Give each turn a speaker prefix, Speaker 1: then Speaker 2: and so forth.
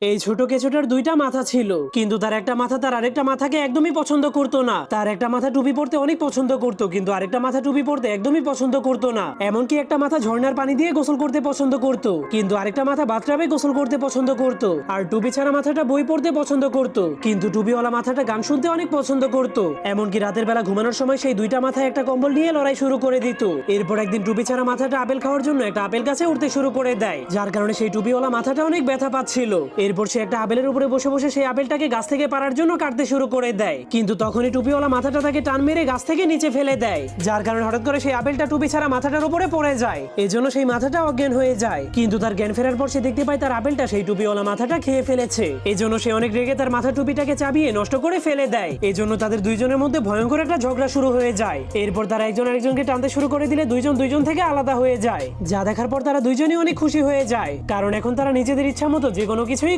Speaker 1: এই ছোট কেঁচোটার দুইটা মাথা ছিল, কিন্তু তার একটা মাথা তার আরেকটা মাথাকে একদমই পছন্দ করতো না। তার একটা মাথা টুপি পরতে অনেক পছন্দ করতো, কিন্তু আরেকটা মাথা টুপি পরতে একদমই পছন্দ করতো না। এমনকি একটা মাথা ঝর্ণার পানি দিয়ে গোসল করতে পছন্দ করতো, কিন্তু আরেকটা মাথা বাথটাবে গোসল করতে পছন্দ করতো। আর টুপি ছাড়া মাথাটা বই পড়তে পছন্দ করতো, কিন্তু টুপিওয়ালা মাথাটা গান শুনতে অনেক পছন্দ করতো। এমনকি রাতের বেলা ঘুমানোর সময় সেই দুইটা মাথায় একটা কম্বল নিয়ে লড়াই শুরু করে দিত। এরপর একদিন টুপি ছাড়া মাথাটা আপেল খাওয়ার জন্য একটা আপেল গাছে উঠতে শুরু করে দেয়, যার কারণে সেই টুপিওয়ালা মাথাটা অনেক ব্যথা পাচ্ছিল। এরপর সে একটা আপেলের উপরে বসে বসে সেই আপেলটাকে গাছ থেকে পাড়ার জন্য কাটতে শুরু করে দেয়, কিন্তু তখনই টুপিওয়ালা মাথাটা তাকে টান মেরে গাছ থেকে নিচে ফেলে দেয়, যার কারণে হঠাৎ করে সেই আপেলটা টুপি ছাড়া মাথাটার উপরে পড়ে যায়। এজন্য সেই মাথাটা অজ্ঞান হয়ে যায়। কিন্তু তার জ্ঞান ফেরার পর সে দেখতে পায় তার আপেলটা সেই টুপিওয়ালা মাথাটা খেয়ে ফেলেছে। এজন্য সে অনেক রেগে তার মাথা টুপিটাকে চাবিয়ে নষ্ট করে ফেলে দেয়। এজন্য তাদের দুইজনের মধ্যে ভয়ঙ্কর একটা ঝগড়া শুরু হয়ে যায়। এরপর তারা একজন আরেকজনকে টানতে শুরু করে দিলে দুইজন দুইজন থেকে আলাদা হয়ে যায়, যা দেখার পর তারা দুইজনই অনেক খুশি হয়ে যায়, কারণ এখন তারা নিজেদের ইচ্ছা মতো যে কোনো কিছুই